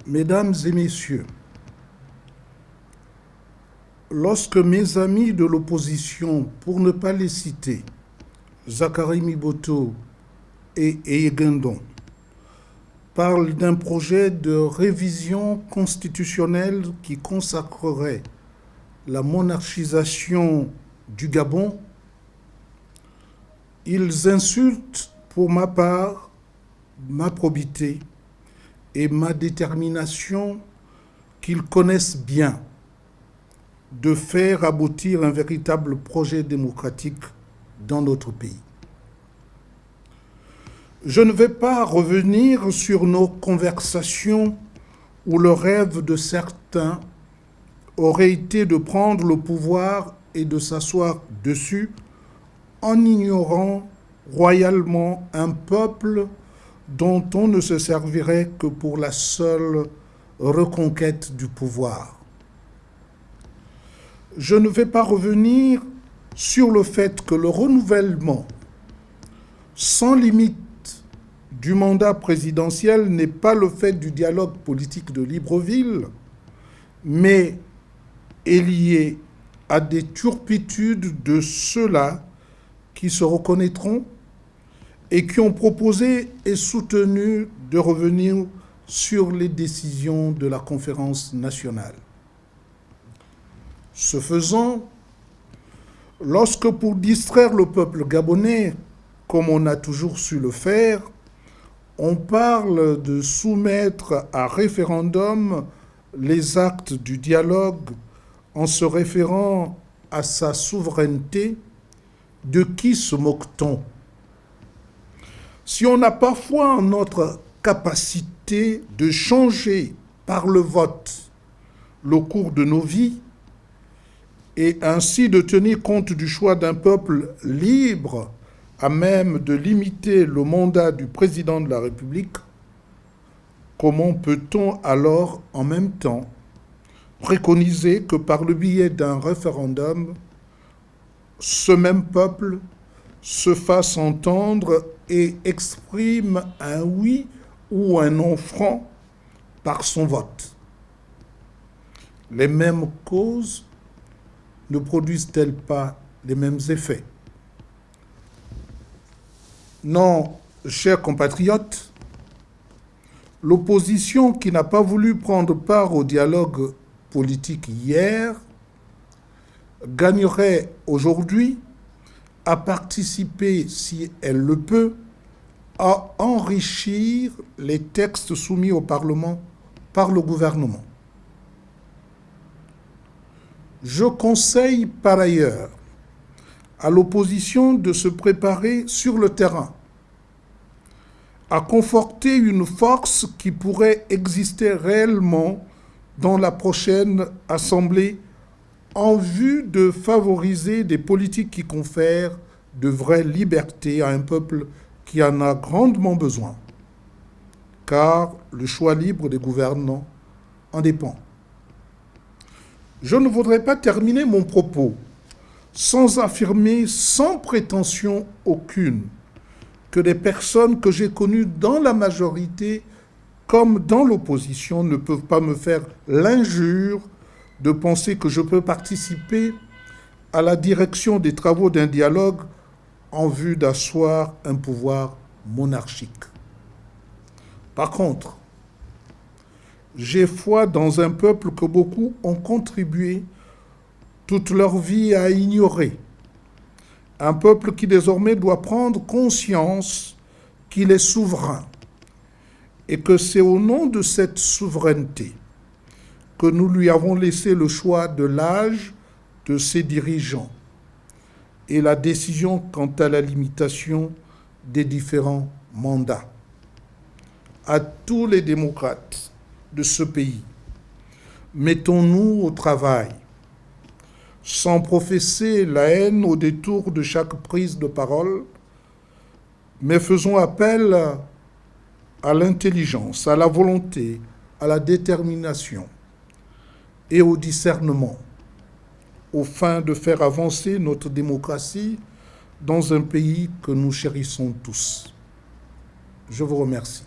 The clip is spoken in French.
Mesdames et messieurs, lorsque mes amis de l'opposition, pour ne pas les citer, Zakari Miboto et Eyegendon, parlent d'un projet de révision constitutionnelle qui consacrerait la monarchisation du Gabon, ils insultent pour ma part ma probité et ma détermination qu'ils connaissent bien de faire aboutir un véritable projet démocratique dans notre pays. Je ne vais pas revenir sur nos conversations où le rêve de certains aurait été de prendre le pouvoir et de s'asseoir dessus en ignorant royalement un peuple dont on ne se servirait que pour la seule reconquête du pouvoir. Je ne vais pas revenir sur le fait que le renouvellement sans limite du mandat présidentiel n'est pas le fait du dialogue politique de Libreville, mais est lié à des turpitudes de ceux-là qui se reconnaîtront et qui ont proposé et soutenu de revenir sur les décisions de la conférence nationale. Ce faisant, lorsque pour distraire le peuple gabonais, comme on a toujours su le faire, on parle de soumettre à référendum les actes du dialogue en se référant à sa souveraineté, de qui se moque-t-on ? Si on n'a pas foi en notre capacité de changer par le vote le cours de nos vies et ainsi de tenir compte du choix d'un peuple libre à même de limiter le mandat du président de la République, comment peut-on alors en même temps préconiser que par le biais d'un référendum, ce même peuple se fasse entendre et exprime un oui ou un non franc par son vote? Les mêmes causes ne produisent-elles pas les mêmes effets? Non, chers compatriotes, l'opposition qui n'a pas voulu prendre part au dialogue politique hier gagnerait aujourd'hui à participer, si elle le peut, à enrichir les textes soumis au Parlement par le gouvernement. Je conseille par ailleurs à l'opposition de se préparer sur le terrain, à conforter une force qui pourrait exister réellement dans la prochaine Assemblée en vue de favoriser des politiques qui confèrent de vraies libertés à un peuple qui en a grandement besoin, car le choix libre des gouvernants en dépend. Je ne voudrais pas terminer mon propos sans affirmer, sans prétention aucune, que des personnes que j'ai connues dans la majorité comme dans l'opposition ne peuvent pas me faire l'injure de penser que je peux participer à la direction des travaux d'un dialogue en vue d'asseoir un pouvoir monarchique. Par contre, j'ai foi dans un peuple que beaucoup ont contribué toute leur vie à ignorer. Un peuple qui désormais doit prendre conscience qu'il est souverain et que c'est au nom de cette souveraineté que nous lui avons laissé le choix de l'âge de ses dirigeants et la décision quant à la limitation des différents mandats. À tous les démocrates de ce pays, mettons-nous au travail, sans professer la haine au détour de chaque prise de parole, mais faisons appel à l'intelligence, à la volonté, à la détermination et au discernement, aux fins de faire avancer notre démocratie dans un pays que nous chérissons tous. Je vous remercie.